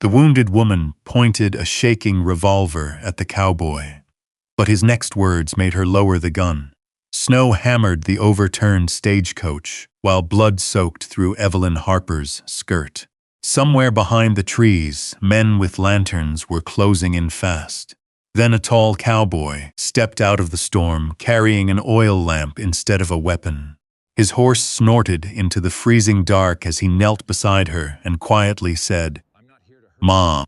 The wounded woman pointed a shaking revolver at the cowboy, but his next words made her lower the gun. Snow hammered the overturned stagecoach while blood soaked through Evelyn Harper's skirt. Somewhere behind the trees, men with lanterns were closing in fast. Then a tall cowboy stepped out of the storm carrying an oil lamp instead of a weapon. His horse snorted into the freezing dark as he knelt beside her and quietly said, "Mom,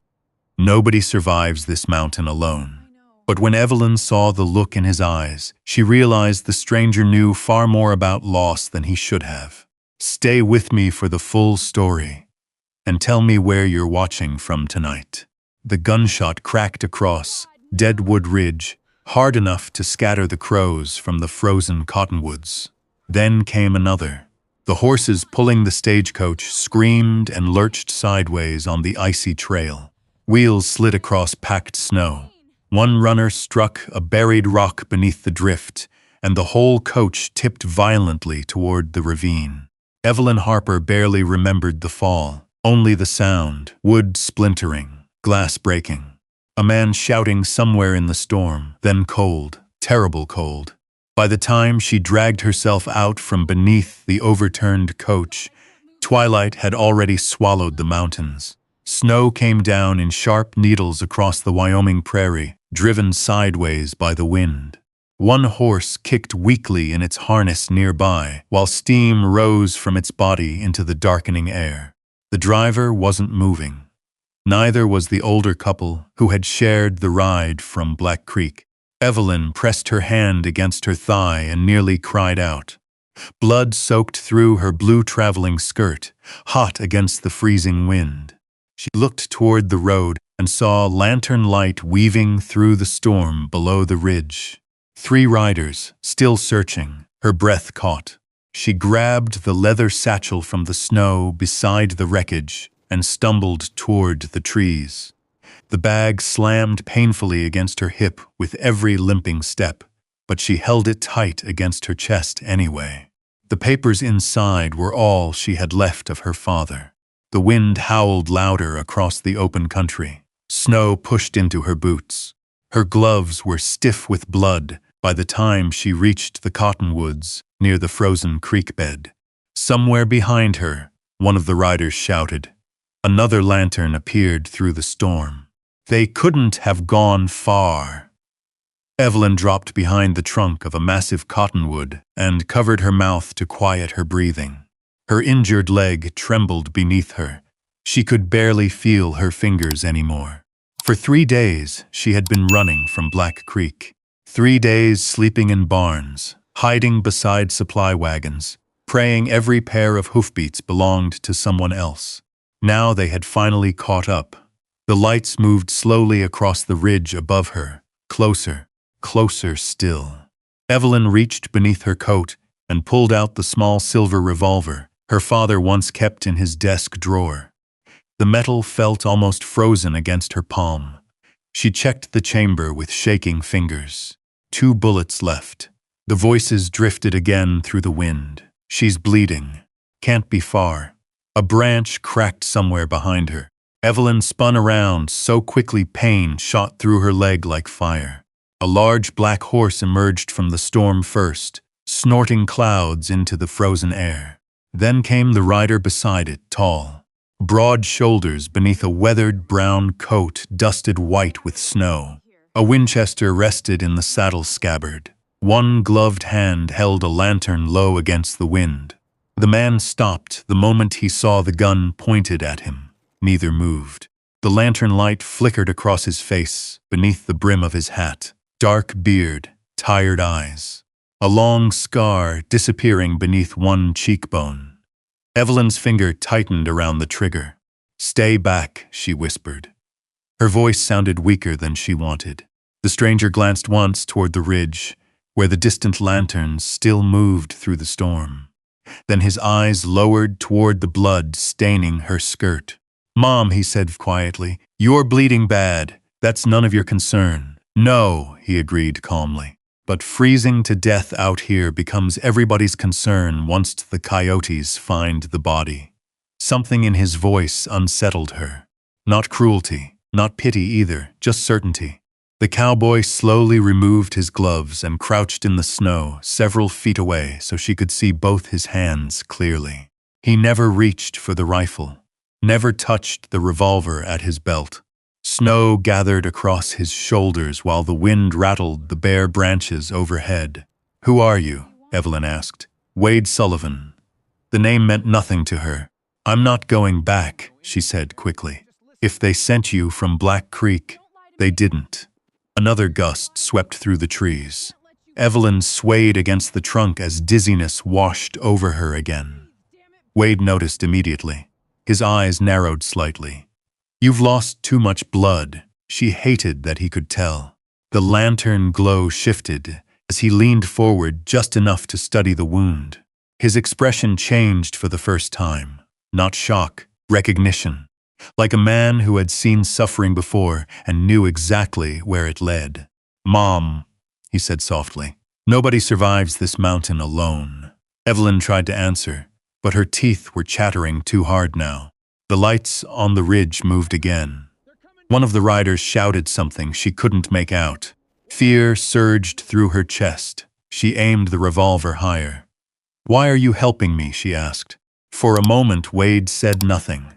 nobody survives this mountain alone." But when Evelyn saw the look in his eyes, she realized the stranger knew far more about loss than he should have. "Stay with me for the full story, and tell me where you're watching from tonight." The gunshot cracked across Deadwood Ridge, hard enough to scatter the crows from the frozen cottonwoods. Then came another. The horses pulling the stagecoach screamed and lurched sideways on the icy trail. Wheels slid across packed snow. One runner struck a buried rock beneath the drift, and the whole coach tipped violently toward the ravine. Evelyn Harper barely remembered the fall, only the sound, wood splintering, glass breaking. A man shouting somewhere in the storm, then cold, terrible cold. By the time she dragged herself out from beneath the overturned coach, twilight had already swallowed the mountains. Snow came down in sharp needles across the Wyoming prairie, driven sideways by the wind. One horse kicked weakly in its harness nearby, while steam rose from its body into the darkening air. The driver wasn't moving. Neither was the older couple who had shared the ride from Black Creek. Evelyn pressed her hand against her thigh and nearly cried out. Blood soaked through her blue traveling skirt, hot against the freezing wind. She looked toward the road and saw lantern light weaving through the storm below the ridge. 3 riders, still searching, her breath caught. She grabbed the leather satchel from the snow beside the wreckage and stumbled toward the trees. The bag slammed painfully against her hip with every limping step, but she held it tight against her chest anyway. The papers inside were all she had left of her father. The wind howled louder across the open country. Snow pushed into her boots. Her gloves were stiff with blood by the time she reached the cottonwoods near the frozen creek bed. Somewhere behind her, one of the riders shouted. Another lantern appeared through the storm. They couldn't have gone far. Evelyn dropped behind the trunk of a massive cottonwood and covered her mouth to quiet her breathing. Her injured leg trembled beneath her. She could barely feel her fingers anymore. For 3 days, she had been running from Black Creek. 3 days sleeping in barns, hiding beside supply wagons, praying every pair of hoofbeats belonged to someone else. Now they had finally caught up. The lights moved slowly across the ridge above her, closer, closer still. Evelyn reached beneath her coat and pulled out the small silver revolver her father once kept in his desk drawer. The metal felt almost frozen against her palm. She checked the chamber with shaking fingers. 2 bullets left. The voices drifted again through the wind. She's bleeding. Can't be far. A branch cracked somewhere behind her. Evelyn spun around so quickly pain shot through her leg like fire. A large black horse emerged from the storm first, snorting clouds into the frozen air. Then came the rider beside it, tall. Broad shoulders beneath a weathered brown coat dusted white with snow. A Winchester rested in the saddle scabbard. One gloved hand held a lantern low against the wind. The man stopped the moment he saw the gun pointed at him. Neither moved. The lantern light flickered across his face, beneath the brim of his hat. Dark beard, tired eyes. A long scar disappearing beneath one cheekbone. Evelyn's finger tightened around the trigger. "Stay back," she whispered. Her voice sounded weaker than she wanted. The stranger glanced once toward the ridge, where the distant lanterns still moved through the storm. Then his eyes lowered toward the blood staining her skirt. "Mom," he said quietly, "you're bleeding bad. That's none of your concern." "No," he agreed calmly. "But freezing to death out here becomes everybody's concern once the coyotes find the body." Something in his voice unsettled her. Not cruelty, not pity either, just certainty. The cowboy slowly removed his gloves and crouched in the snow several feet away so she could see both his hands clearly. He never reached for the rifle, never touched the revolver at his belt. Snow gathered across his shoulders while the wind rattled the bare branches overhead. "Who are you?" Evelyn asked. "Wade Sullivan." The name meant nothing to her. "I'm not going back," she said quickly. "If they sent you from Black Creek, they didn't." Another gust swept through the trees. Evelyn swayed against the trunk as dizziness washed over her again. Wade noticed immediately. His eyes narrowed slightly. "You've lost too much blood." She hated that he could tell. The lantern glow shifted as he leaned forward just enough to study the wound. His expression changed for the first time. Not shock, recognition. Like a man who had seen suffering before and knew exactly where it led. "Mom," he said softly, "nobody survives this mountain alone." Evelyn tried to answer, but her teeth were chattering too hard now. The lights on the ridge moved again. One of the riders shouted something she couldn't make out. Fear surged through her chest. She aimed the revolver higher. "Why are you helping me?" she asked. For a moment, Wade said nothing.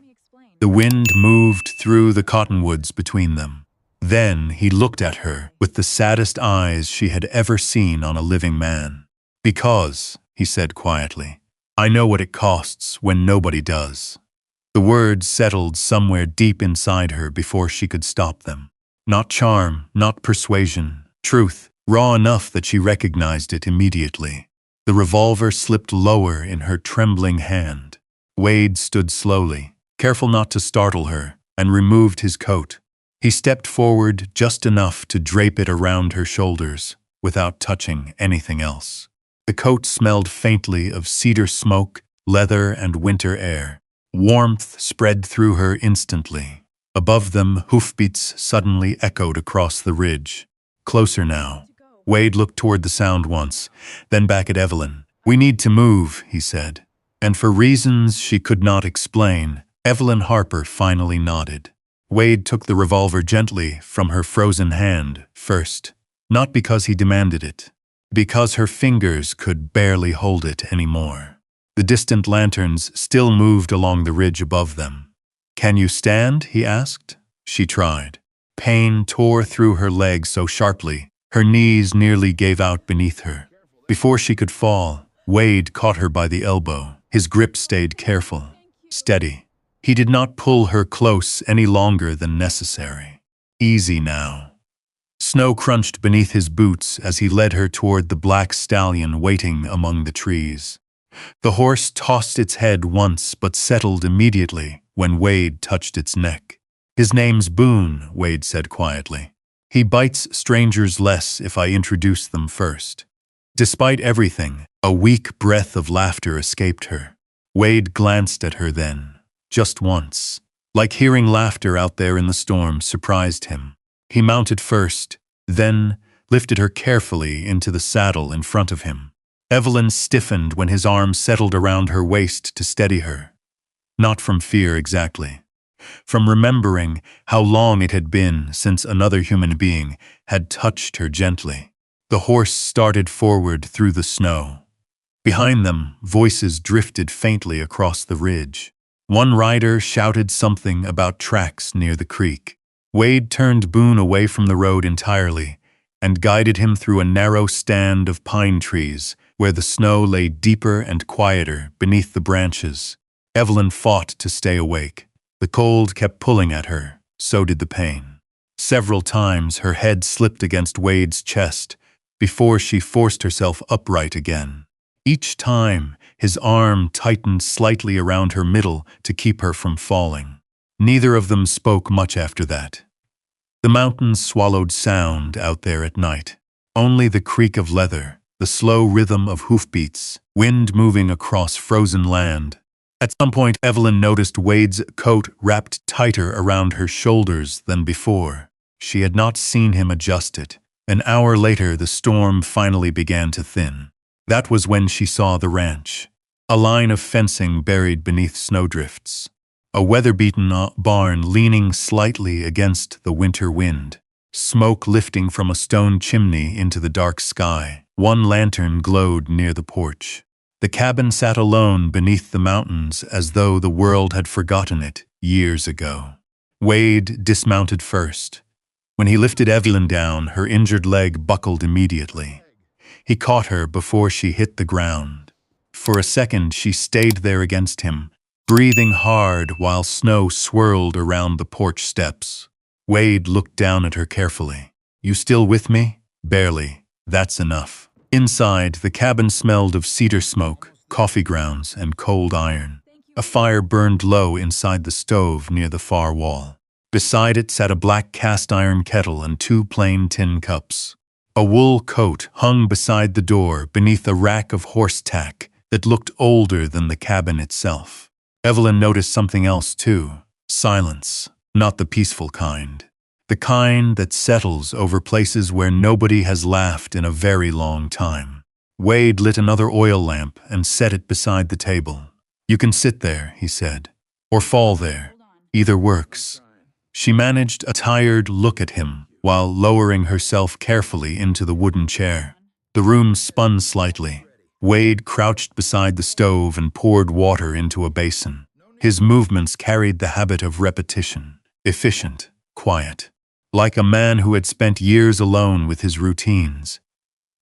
The wind moved through the cottonwoods between them. Then he looked at her with the saddest eyes she had ever seen on a living man. "Because," he said quietly, "I know what it costs when nobody does." The words settled somewhere deep inside her before she could stop them. Not charm, not persuasion, truth, raw enough that she recognized it immediately. The revolver slipped lower in her trembling hand. Wade stood slowly, careful not to startle her, and removed his coat. He stepped forward just enough to drape it around her shoulders, without touching anything else. The coat smelled faintly of cedar smoke, leather, and winter air. Warmth spread through her instantly. Above them, hoofbeats suddenly echoed across the ridge. Closer now. Wade looked toward the sound once, then back at Evelyn. "We need to move," he said. And for reasons she could not explain, Evelyn Harper finally nodded. Wade took the revolver gently from her frozen hand first, not because he demanded it, because her fingers could barely hold it anymore. The distant lanterns still moved along the ridge above them. "Can you stand?" he asked. She tried. Pain tore through her legs so sharply, her knees nearly gave out beneath her. Before she could fall, Wade caught her by the elbow. His grip stayed careful, steady. He did not pull her close any longer than necessary. Easy now. Snow crunched beneath his boots as he led her toward the black stallion waiting among the trees. The horse tossed its head once but settled immediately when Wade touched its neck. "His name's Boone," Wade said quietly. "He bites strangers less if I introduce them first." Despite everything, a weak breath of laughter escaped her. Wade glanced at her then. Just once. Like hearing laughter out there in the storm surprised him. He mounted first, then lifted her carefully into the saddle in front of him. Evelyn stiffened when his arm settled around her waist to steady her. Not from fear exactly. From remembering how long it had been since another human being had touched her gently. The horse started forward through the snow. Behind them, voices drifted faintly across the ridge. One rider shouted something about tracks near the creek. Wade turned Boone away from the road entirely and guided him through a narrow stand of pine trees where the snow lay deeper and quieter beneath the branches. Evelyn fought to stay awake. The cold kept pulling at her, so did the pain. Several times her head slipped against Wade's chest before she forced herself upright again. Each time, his arm tightened slightly around her middle to keep her from falling. Neither of them spoke much after that. The mountains swallowed sound out there at night. Only the creak of leather, the slow rhythm of hoofbeats, wind moving across frozen land. At some point, Evelyn noticed Wade's coat wrapped tighter around her shoulders than before. She had not seen him adjust it. An hour later, the storm finally began to thin. That was when she saw the ranch, a line of fencing buried beneath snowdrifts. A weather-beaten barn leaning slightly against the winter wind. Smoke lifting from a stone chimney into the dark sky. One lantern glowed near the porch. The cabin sat alone beneath the mountains as though the world had forgotten it years ago. Wade dismounted first. When he lifted Evelyn down, her injured leg buckled immediately. He caught her before she hit the ground. For a second she stayed there against him, breathing hard while snow swirled around the porch steps. Wade looked down at her carefully. "You still with me?" "Barely. That's enough." Inside, the cabin smelled of cedar smoke, coffee grounds, and cold iron. A fire burned low inside the stove near the far wall. Beside it sat a black cast-iron kettle and 2 plain tin cups. A wool coat hung beside the door beneath a rack of horse tack that looked older than the cabin itself. Evelyn noticed something else too. Silence. Not the peaceful kind. The kind that settles over places where nobody has laughed in a very long time. Wade lit another oil lamp and set it beside the table. "You can sit there," he said, "or fall there. Either works." She managed a tired look at him while lowering herself carefully into the wooden chair. The room spun slightly. Wade crouched beside the stove and poured water into a basin. His movements carried the habit of repetition, efficient, quiet, like a man who had spent years alone with his routines.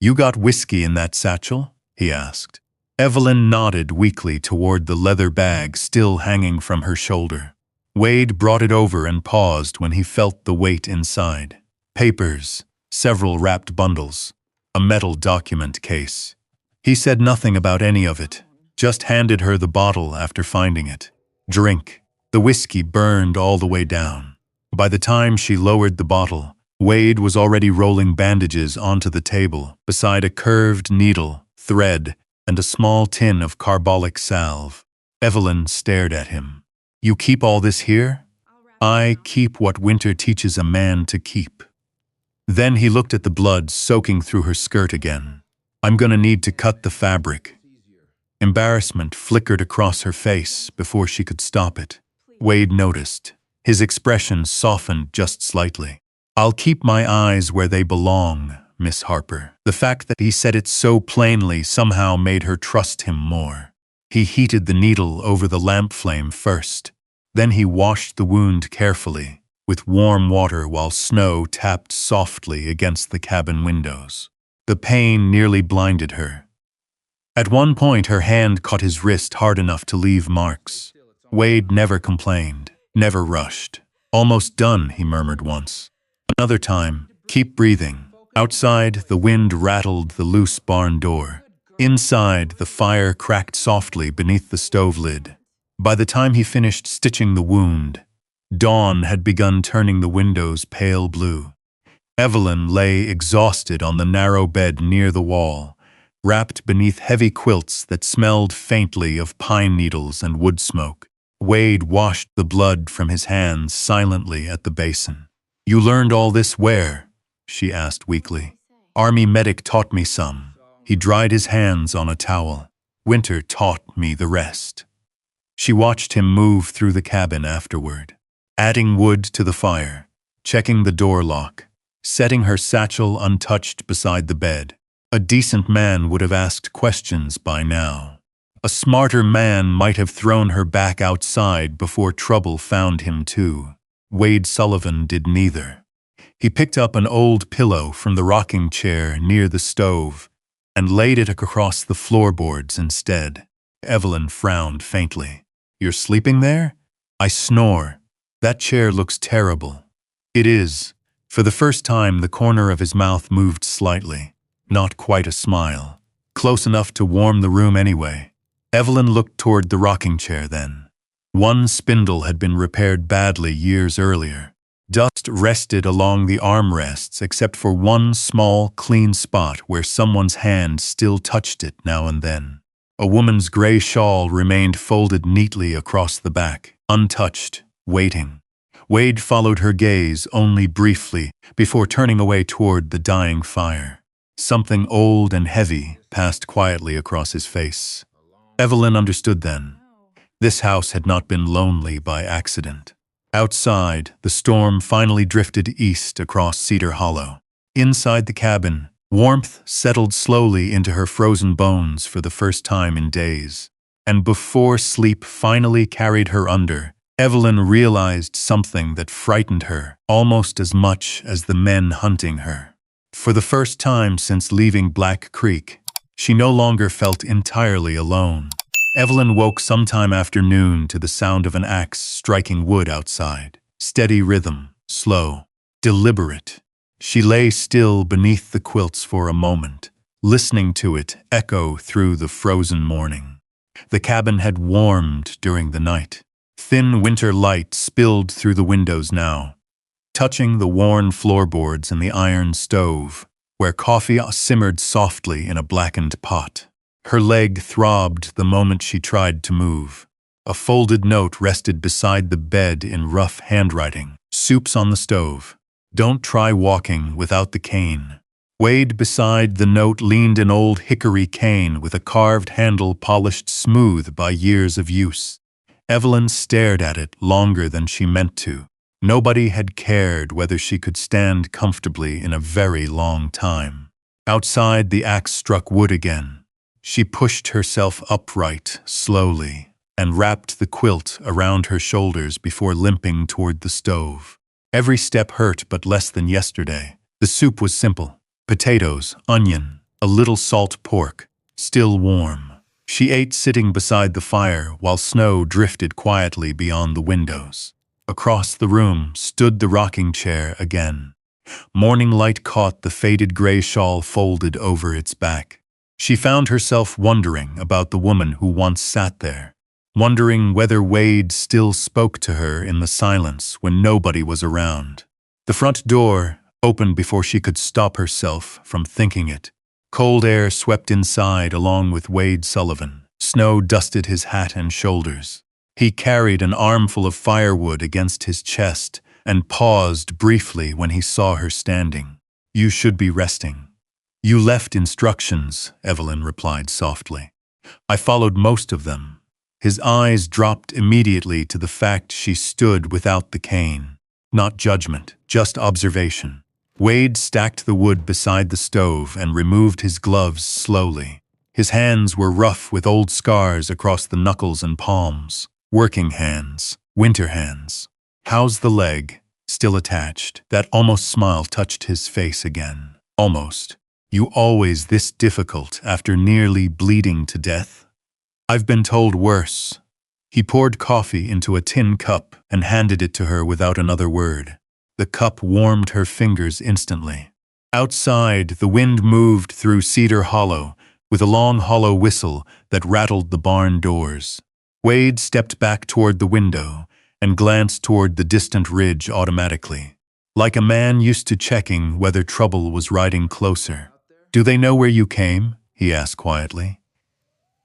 "You got whiskey in that satchel?" he asked. Evelyn nodded weakly toward the leather bag still hanging from her shoulder. Wade brought it over and paused when he felt the weight inside. Papers, several wrapped bundles, a metal document case. He said nothing about any of it, just handed her the bottle after finding it. "Drink." The whiskey burned all the way down. By the time she lowered the bottle, Wade was already rolling bandages onto the table beside a curved needle, thread, and a small tin of carbolic salve. Evelyn stared at him. "You keep all this here?" "I keep what winter teaches a man to keep." Then he looked at the blood soaking through her skirt again. "I'm gonna need to cut the fabric." Embarrassment flickered across her face before she could stop it. Wade noticed. His expression softened just slightly. "I'll keep my eyes where they belong, Miss Harper." The fact that he said it so plainly somehow made her trust him more. He heated the needle over the lamp flame first. Then he washed the wound carefully, with warm water while snow tapped softly against the cabin windows. The pain nearly blinded her. At one point her hand caught his wrist hard enough to leave marks. Wade never complained, never rushed. "Almost done," he murmured once. Another time, "Keep breathing." Outside, the wind rattled the loose barn door. Inside, the fire cracked softly beneath the stove lid. By the time he finished stitching the wound, dawn had begun turning the windows pale blue. Evelyn lay exhausted on the narrow bed near the wall, wrapped beneath heavy quilts that smelled faintly of pine needles and wood smoke. Wade washed the blood from his hands silently at the basin. "You learned all this where?" she asked weakly. "Army medic taught me some." He dried his hands on a towel. "Winter taught me the rest." She watched him move through the cabin afterward, adding wood to the fire, checking the door lock, setting her satchel untouched beside the bed. A decent man would have asked questions by now. A smarter man might have thrown her back outside before trouble found him too. Wade Sullivan did neither. He picked up an old pillow from the rocking chair near the stove and laid it across the floorboards instead. Evelyn frowned faintly. "You're sleeping there?" "I snore. That chair looks terrible." "It is." For the first time, the corner of his mouth moved slightly. Not quite a smile. Close enough to warm the room anyway. Evelyn looked toward the rocking chair then. One spindle had been repaired badly years earlier. Dust rested along the armrests except for one small, clean spot where someone's hand still touched it now and then. A woman's gray shawl remained folded neatly across the back, untouched, waiting. Wade followed her gaze only briefly before turning away toward the dying fire. Something old and heavy passed quietly across his face. Evelyn understood then. This house had not been lonely by accident. Outside, the storm finally drifted east across Cedar Hollow. Inside the cabin, warmth settled slowly into her frozen bones for the first time in days. And before sleep finally carried her under, Evelyn realized something that frightened her almost as much as the men hunting her. For the first time since leaving Black Creek, she no longer felt entirely alone. Evelyn woke sometime after noon to the sound of an axe striking wood outside. Steady rhythm, slow, deliberate. She lay still beneath the quilts for a moment, listening to it echo through the frozen morning. The cabin had warmed during the night. Thin winter light spilled through the windows now, touching the worn floorboards and the iron stove, where coffee simmered softly in a blackened pot. Her leg throbbed the moment she tried to move. A folded note rested beside the bed in rough handwriting. Soup's on the stove. Don't try walking without the cane. Weighed beside the note leaned an old hickory cane with a carved handle polished smooth by years of use. Evelyn stared at it longer than she meant to. Nobody had cared whether she could stand comfortably in a very long time. Outside, the axe struck wood again. She pushed herself upright, slowly, and wrapped the quilt around her shoulders before limping toward the stove. Every step hurt, but less than yesterday. The soup was simple. Potatoes, onion, a little salt pork, still warm. She ate sitting beside the fire while snow drifted quietly beyond the windows. Across the room stood the rocking chair again. Morning light caught the faded gray shawl folded over its back. She found herself wondering about the woman who once sat there, wondering whether Wade still spoke to her in the silence when nobody was around. The front door opened before she could stop herself from thinking it. Cold air swept inside along with Wade Sullivan. Snow dusted his hat and shoulders. He carried an armful of firewood against his chest and paused briefly when he saw her standing. "You should be resting." "You left instructions," Evelyn replied softly. "I followed most of them." His eyes dropped immediately to the fact she stood without the cane. Not judgment, just observation. Wade stacked the wood beside the stove and removed his gloves slowly. His hands were rough with old scars across the knuckles and palms. Working hands, winter hands. "How's the leg?" Still attached. That almost smile touched his face again. Almost. "You always this difficult after nearly bleeding to death?" "I've been told worse." He poured coffee into a tin cup and handed it to her without another word. The cup warmed her fingers instantly. Outside, the wind moved through Cedar Hollow with a long hollow whistle that rattled the barn doors. Wade stepped back toward the window and glanced toward the distant ridge automatically, like a man used to checking whether trouble was riding closer. "Do they know where you came?" he asked quietly.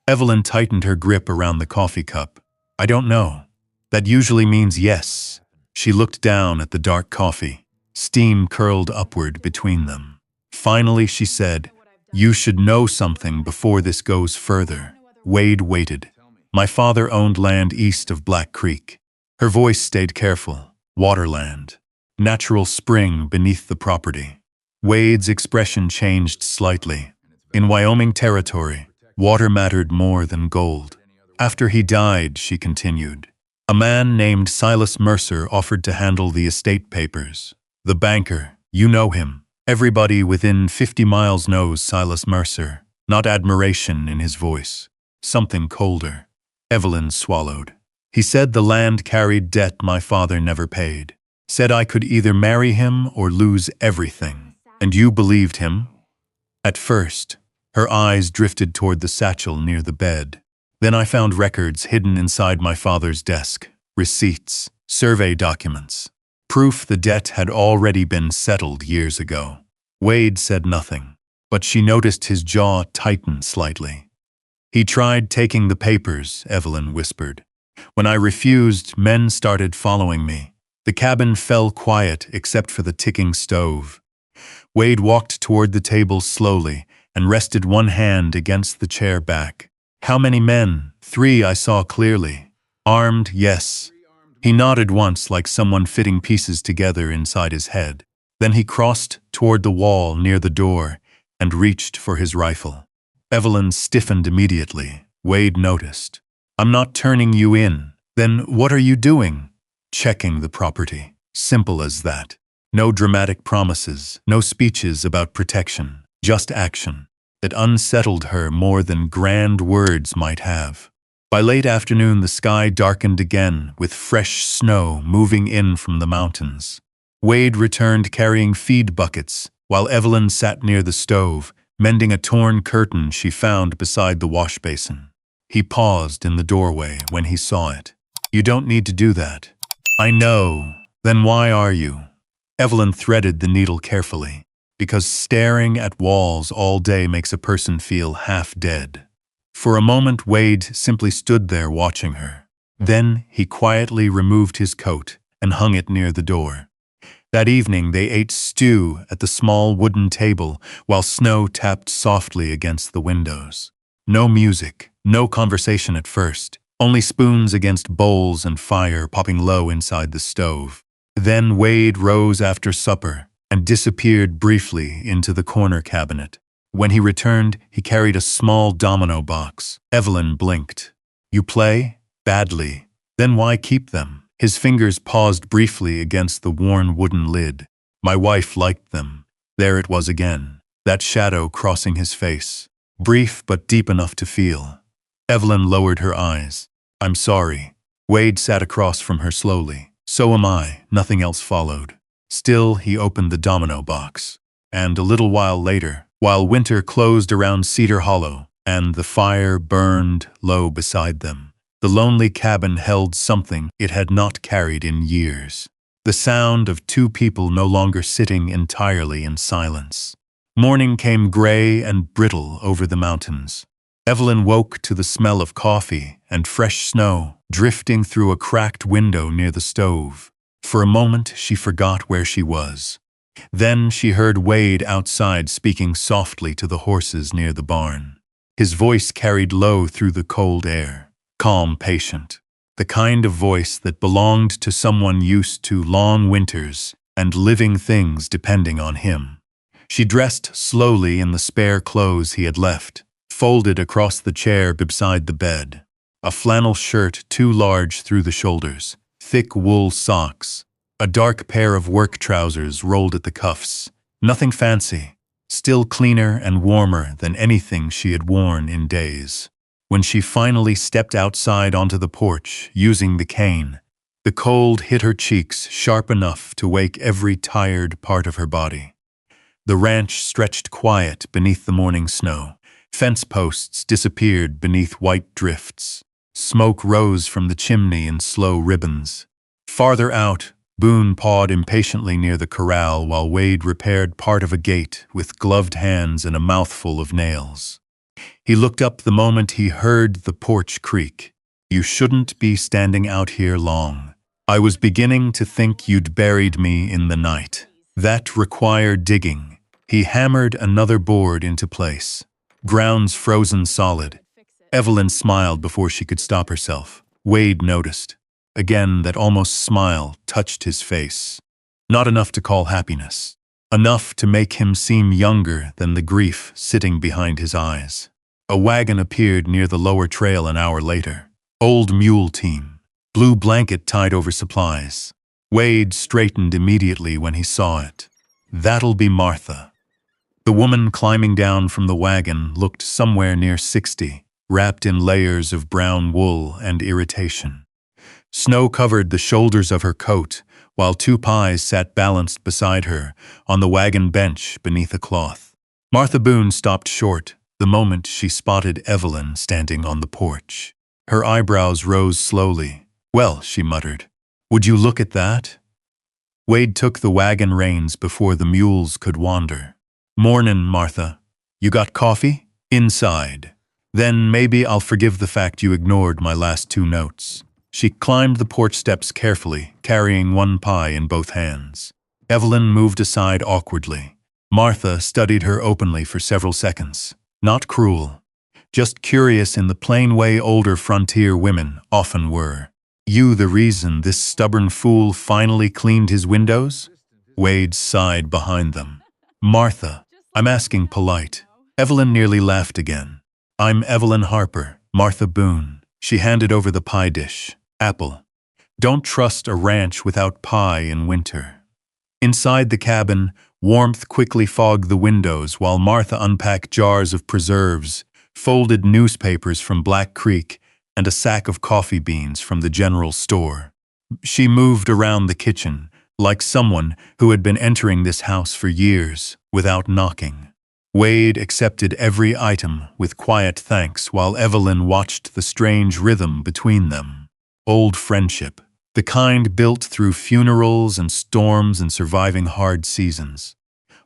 Evelyn tightened her grip around the coffee cup. "I don't know. That usually means yes." She looked down at the dark coffee. Steam curled upward between them. Finally she said, "You should know something before this goes further." Wade waited. "My father owned land east of Black Creek." Her voice stayed careful. "Waterland. Natural spring beneath the property." Wade's expression changed slightly. "In Wyoming territory, water mattered more than gold. After he died," she continued, "a man named Silas Mercer offered to handle the estate papers. The banker, you know him. Everybody within 50 miles knows Silas Mercer." Not admiration in his voice. Something colder. Evelyn swallowed. "He said the land carried debt my father never paid. Said I could either marry him or lose everything. And you believed him?" At first, her eyes drifted toward the satchel near the bed. "Then I found records hidden inside my father's desk. Receipts, survey documents. Proof the debt had already been settled years ago." Wade said nothing, but she noticed his jaw tighten slightly. "He tried taking the papers," Evelyn whispered. "When I refused, men started following me. The cabin fell quiet except for the ticking stove." Wade walked toward the table slowly and rested one hand against the chair back. "How many men?" "3 I saw clearly. Armed, yes. He nodded once like someone fitting pieces together inside his head. Then he crossed toward the wall near the door and reached for his rifle. Evelyn stiffened immediately. Wade noticed. I'm not turning you in. Then what are you doing? Checking the property. Simple as that. No dramatic promises, no speeches about protection, just action. It unsettled her more than grand words might have. By late afternoon, the sky darkened again, with fresh snow moving in from the mountains. Wade returned carrying feed buckets, while Evelyn sat near the stove, mending a torn curtain she found beside the wash basin. He paused in the doorway when he saw it. You don't need to do that. I know. Then why are you? Evelyn threaded the needle carefully. Because staring at walls all day makes a person feel half dead. For a moment, Wade simply stood there watching her. Then he quietly removed his coat and hung it near the door. That evening they ate stew at the small wooden table while snow tapped softly against the windows. No music, no conversation at first, only spoons against bowls and fire popping low inside the stove. Then Wade rose after supper and disappeared briefly into the corner cabinet. When he returned, he carried a small domino box. Evelyn blinked. You play? Badly. Then why keep them? His fingers paused briefly against the worn wooden lid. My wife liked them. There it was again, that shadow crossing his face. Brief but deep enough to feel. Evelyn lowered her eyes. I'm sorry. Wade sat across from her slowly. So am I. Nothing else followed. Still, he opened the domino box. And a little while later, while winter closed around Cedar Hollow and the fire burned low beside them, the lonely cabin held something it had not carried in years. The sound of two people no longer sitting entirely in silence. Morning came gray and brittle over the mountains. Evelyn woke to the smell of coffee and fresh snow drifting through a cracked window near the stove. For a moment, she forgot where she was. Then she heard Wade outside speaking softly to the horses near the barn. His voice carried low through the cold air, calm, patient, the kind of voice that belonged to someone used to long winters and living things depending on him. She dressed slowly in the spare clothes he had left, folded across the chair beside the bed. A flannel shirt too large through the shoulders, thick wool socks, a dark pair of work trousers rolled at the cuffs. Nothing fancy, still cleaner and warmer than anything she had worn in days. When she finally stepped outside onto the porch, using the cane, the cold hit her cheeks sharp enough to wake every tired part of her body. The ranch stretched quiet beneath the morning snow. Fence posts disappeared beneath white drifts. Smoke rose from the chimney in slow ribbons. Farther out, Boone pawed impatiently near the corral while Wade repaired part of a gate with gloved hands and a mouthful of nails. He looked up the moment he heard the porch creak. You shouldn't be standing out here long. I was beginning to think you'd buried me in the night. That required digging. He hammered another board into place. Grounds frozen solid. Evelyn smiled before she could stop herself. Wade noticed. Again, that almost smile touched his face. Not enough to call happiness. Enough to make him seem younger than the grief sitting behind his eyes. A wagon appeared near the lower trail an hour later. Old mule team. Blue blanket tied over supplies. Wade straightened immediately when he saw it. That'll be Martha. The woman climbing down from the wagon looked somewhere near 60, wrapped in layers of brown wool and irritation. Snow covered the shoulders of her coat, while two pies sat balanced beside her on the wagon bench beneath a cloth. Martha Boone stopped short the moment she spotted Evelyn standing on the porch. Her eyebrows rose slowly. Well, she muttered, would you look at that? Wade took the wagon reins before the mules could wander. Mornin', Martha. You got coffee? Inside. Then maybe I'll forgive the fact you ignored my last two notes. She climbed the porch steps carefully, carrying one pie in both hands. Evelyn moved aside awkwardly. Martha studied her openly for several seconds. Not cruel, just curious in the plain way older frontier women often were. You the reason this stubborn fool finally cleaned his windows? Wade sighed behind them. Martha, I'm asking polite. Evelyn nearly laughed again. I'm Evelyn Harper, Martha Boone. She handed over the pie dish. Apple. Don't trust a ranch without pie in winter. Inside the cabin, warmth quickly fogged the windows while Martha unpacked jars of preserves, folded newspapers from Black Creek, and a sack of coffee beans from the general store. She moved around the kitchen, like someone who had been entering this house for years, without knocking. Wade accepted every item with quiet thanks while Evelyn watched the strange rhythm between them. Old friendship, the kind built through funerals and storms and surviving hard seasons.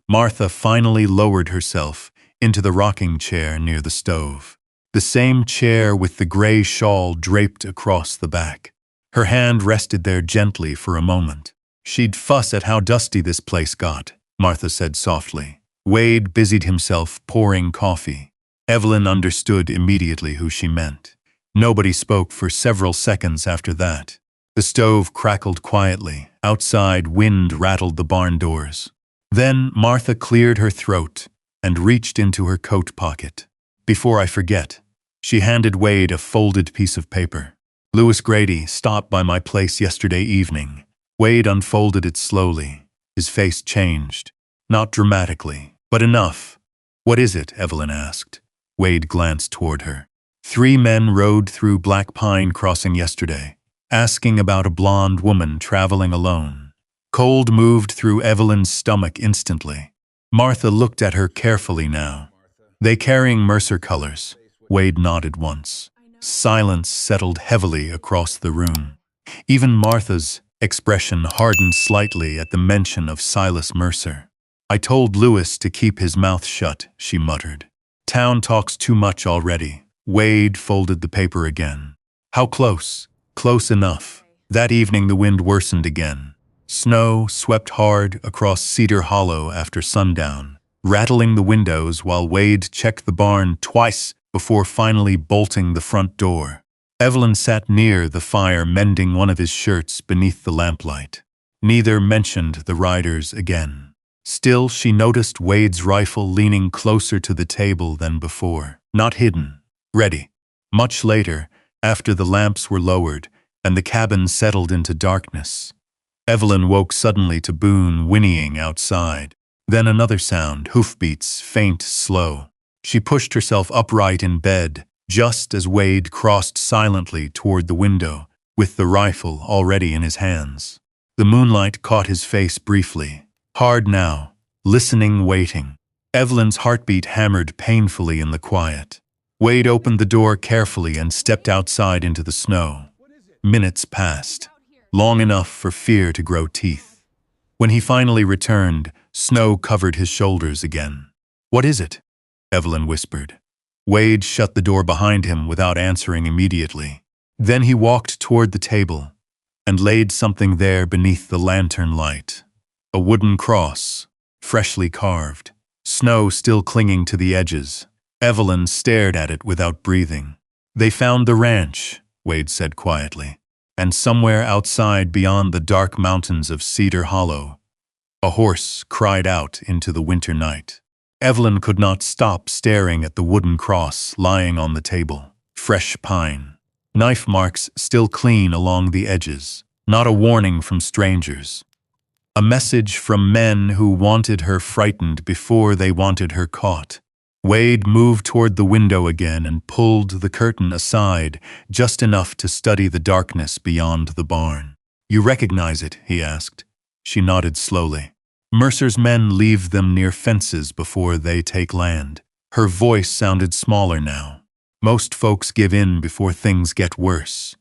Martha finally lowered herself into the rocking chair near the stove. The same chair with the gray shawl draped across the back. Her hand rested there gently for a moment. She'd fuss at how dusty this place got, Martha said softly. Wade busied himself pouring coffee. Evelyn understood immediately who she meant. Nobody spoke for several seconds after that. The stove crackled quietly. Outside, wind rattled the barn doors. Then Martha cleared her throat and reached into her coat pocket. Before I forget, she handed Wade a folded piece of paper. Louis Grady stopped by my place yesterday evening. Wade unfolded it slowly. His face changed. Not dramatically, but enough. What is it? Evelyn asked. Wade glanced toward her. 3 men rode through Black Pine Crossing yesterday, asking about a blonde woman traveling alone. Cold moved through Evelyn's stomach instantly. Martha looked at her carefully now. They carrying Mercer colors. Wade nodded once. Silence settled heavily across the room. Even Martha's expression hardened slightly at the mention of Silas Mercer. I told Louis to keep his mouth shut, she muttered. Town talks too much already. Wade folded the paper again. How close? Close enough. That evening the wind worsened again. Snow swept hard across Cedar Hollow after sundown, rattling the windows while Wade checked the barn twice before finally bolting the front door. Evelyn sat near the fire mending one of his shirts beneath the lamplight. Neither mentioned the riders again. Still, she noticed Wade's rifle leaning closer to the table than before. Not hidden. Ready. Much later, after the lamps were lowered and the cabin settled into darkness, Evelyn woke suddenly to Boone whinnying outside. Then another sound, hoofbeats, faint, slow. She pushed herself upright in bed, just as Wade crossed silently toward the window, with the rifle already in his hands. The moonlight caught his face briefly. Hard now, listening, waiting. Evelyn's heartbeat hammered painfully in the quiet. Wade opened the door carefully and stepped outside into the snow. Minutes passed, long enough for fear to grow teeth. When he finally returned, snow covered his shoulders again. What is it? Evelyn whispered. Wade shut the door behind him without answering immediately. Then he walked toward the table and laid something there beneath the lantern light. A wooden cross, freshly carved, snow still clinging to the edges. Evelyn stared at it without breathing. They found the ranch, Wade said quietly, and somewhere outside beyond the dark mountains of Cedar Hollow, a horse cried out into the winter night. Evelyn could not stop staring at the wooden cross lying on the table. Fresh pine. Knife marks still clean along the edges. Not a warning from strangers. A message from men who wanted her frightened before they wanted her caught. Wade moved toward the window again and pulled the curtain aside just enough to study the darkness beyond the barn. You recognize it? He asked. She nodded slowly. Mercer's men leave them near fences before they take land. Her voice sounded smaller now. Most folks give in before things get worse.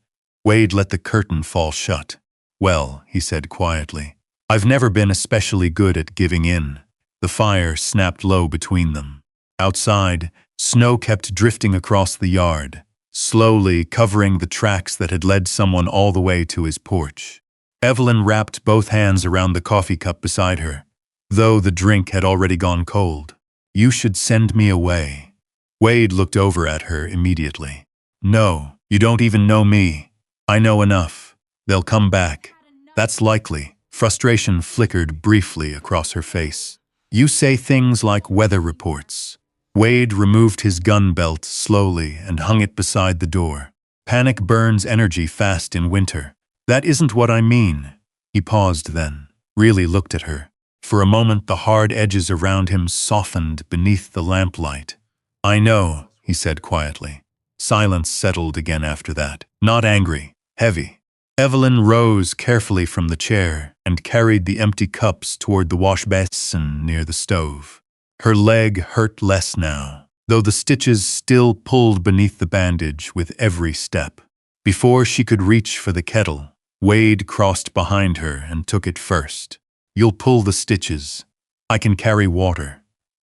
Wade let the curtain fall shut. Well, he said quietly, I've never been especially good at giving in. The fire snapped low between them. Outside, snow kept drifting across the yard, slowly covering the tracks that had led someone all the way to his porch. Evelyn wrapped both hands around the coffee cup beside her, though the drink had already gone cold. You should send me away. Wade looked over at her immediately. No, you don't even know me. I know enough. They'll come back. That's likely. Frustration flickered briefly across her face. You say things like weather reports. Wade removed his gun belt slowly and hung it beside the door. Panic burns energy fast in winter. That isn't what I mean. He paused then, really looked at her. For a moment the hard edges around him softened beneath the lamplight. I know, he said quietly. Silence settled again after that. Not angry, heavy. Evelyn rose carefully from the chair and carried the empty cups toward the wash basin near the stove. Her leg hurt less now, though the stitches still pulled beneath the bandage with every step. Before she could reach for the kettle, Wade crossed behind her and took it first. You'll pull the stitches. I can carry water.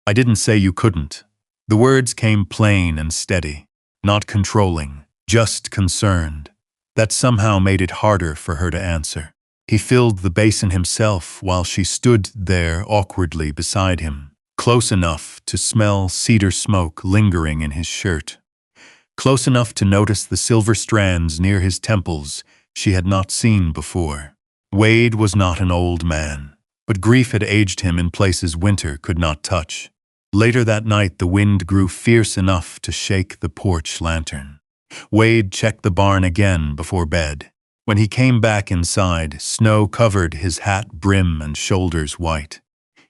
I didn't say you couldn't. The words came plain and steady, not controlling, just concerned. That somehow made it harder for her to answer. He filled the basin himself while she stood there awkwardly beside him, close enough to smell cedar smoke lingering in his shirt, close enough to notice the silver strands near his temples she had not seen before. Wade was not an old man, but grief had aged him in places winter could not touch. Later that night the wind grew fierce enough to shake the porch lantern. Wade checked the barn again before bed. When he came back inside, snow covered his hat brim and shoulders white.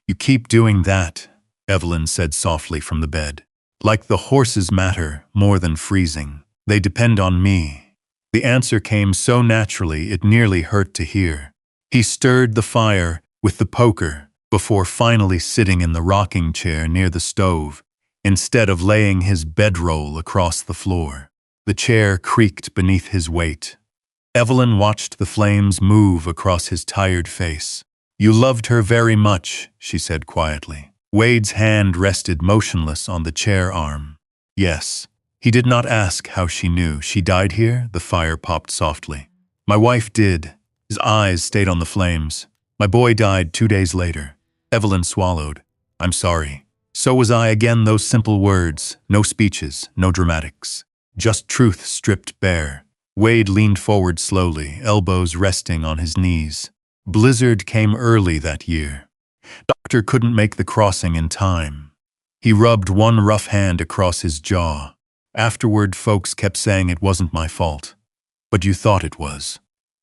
You keep doing that, Evelyn said softly from the bed. Like the horses matter more than freezing. They depend on me. The answer came so naturally it nearly hurt to hear. He stirred the fire with the poker before finally sitting in the rocking chair near the stove, instead of laying his bedroll across the floor. The chair creaked beneath his weight. Evelyn watched the flames move across his tired face. You loved her very much, she said quietly. Wade's hand rested motionless on the chair arm. Yes. He did not ask how she knew. She died here? The fire popped softly. My wife did. His eyes stayed on the flames. My boy died 2 days later. Evelyn swallowed. I'm sorry. So was I. Again those simple words. No speeches, no dramatics. Just truth stripped bare. Wade leaned forward slowly, elbows resting on his knees. Blizzard came early that year. Doctor couldn't make the crossing in time. He rubbed one rough hand across his jaw. Afterward, folks kept saying it wasn't my fault. But you thought it was.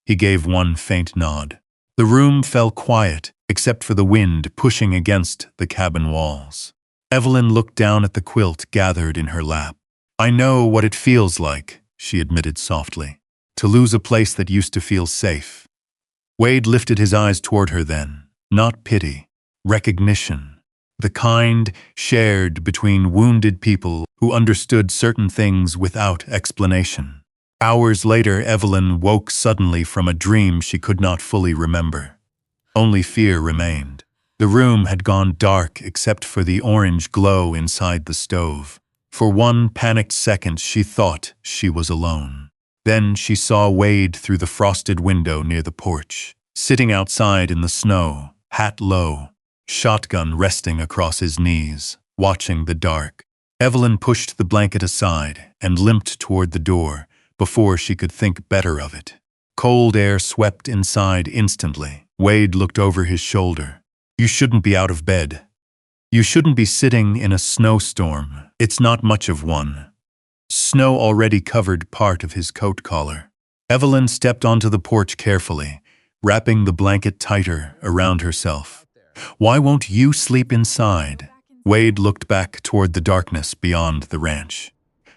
He gave one faint nod. The room fell quiet, except for the wind pushing against the cabin walls. Evelyn looked down at the quilt gathered in her lap. I know what it feels like, she admitted softly, to lose a place that used to feel safe. Wade lifted his eyes toward her then, not pity, recognition, the kind shared between wounded people who understood certain things without explanation. Hours later, Evelyn woke suddenly from a dream she could not fully remember. Only fear remained. The room had gone dark except for the orange glow inside the stove. For one panicked second, she thought she was alone. Then she saw Wade through the frosted window near the porch, sitting outside in the snow, hat low, shotgun resting across his knees, watching the dark. Evelyn pushed the blanket aside and limped toward the door before she could think better of it. Cold air swept inside instantly. Wade looked over his shoulder. You shouldn't be out of bed. You shouldn't be sitting in a snowstorm. It's not much of one. Snow already covered part of his coat collar. Evelyn stepped onto the porch carefully, wrapping the blanket tighter around herself. Why won't you sleep inside? Wade looked back toward the darkness beyond the ranch.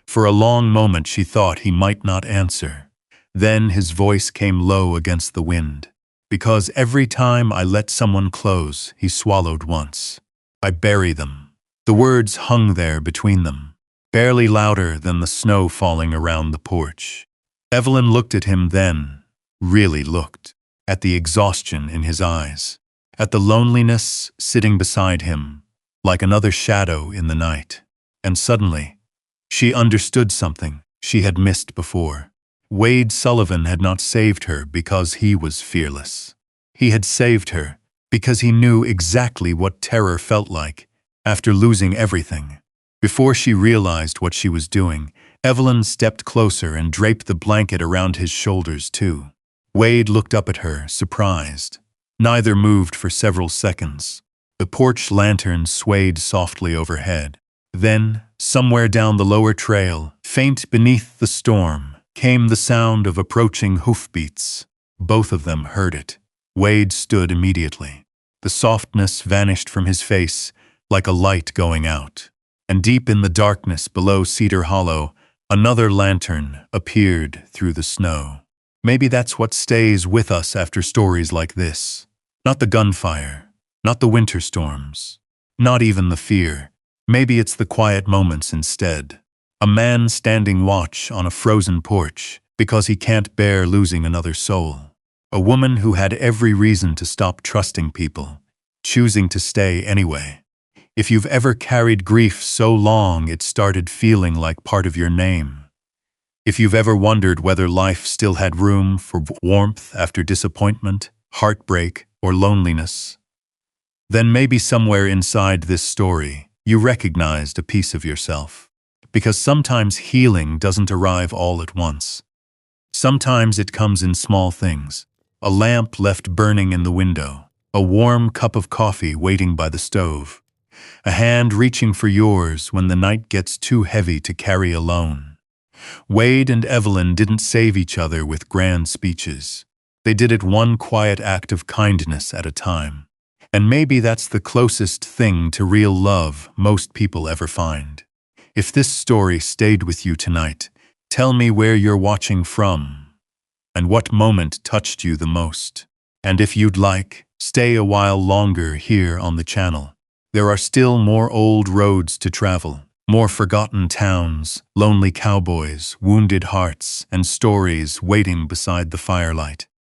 For a long moment she thought he might not answer. Then his voice came low against the wind. Because every time I let someone close, he swallowed once. I bury them. The words hung there between them, barely louder than the snow falling around the porch. Evelyn looked at him then, really looked, at the exhaustion in his eyes, at the loneliness sitting beside him, like another shadow in the night. And suddenly, she understood something she had missed before. Wade Sullivan had not saved her because he was fearless. He had saved her because he knew exactly what terror felt like after losing everything. Before she realized what she was doing, Evelyn stepped closer and draped the blanket around his shoulders too. Wade looked up at her, surprised. Neither moved for several seconds. The porch lantern swayed softly overhead. Then, somewhere down the lower trail, faint beneath the storm, came the sound of approaching hoofbeats. Both of them heard it. Wade stood immediately. The softness vanished from his face like a light going out. And deep in the darkness below Cedar Hollow, another lantern appeared through the snow. Maybe that's what stays with us after stories like this. Not the gunfire, not the winter storms, not even the fear. Maybe it's the quiet moments instead. A man standing watch on a frozen porch because he can't bear losing another soul. A woman who had every reason to stop trusting people, choosing to stay anyway. If you've ever carried grief so long it started feeling like part of your name. If you've ever wondered whether life still had room for warmth after disappointment, heartbreak, or loneliness, then maybe somewhere inside this story you recognized a piece of yourself. Because sometimes healing doesn't arrive all at once. Sometimes it comes in small things. A lamp left burning in the window, a warm cup of coffee waiting by the stove, a hand reaching for yours when the night gets too heavy to carry alone. Wade and Evelyn didn't save each other with grand speeches. They did it one quiet act of kindness at a time. And maybe that's the closest thing to real love most people ever find. If this story stayed with you tonight, tell me where you're watching from and what moment touched you the most. And if you'd like, stay a while longer here on the channel. There are still more old roads to travel, more forgotten towns, lonely cowboys, wounded hearts, and stories waiting beside the firelight.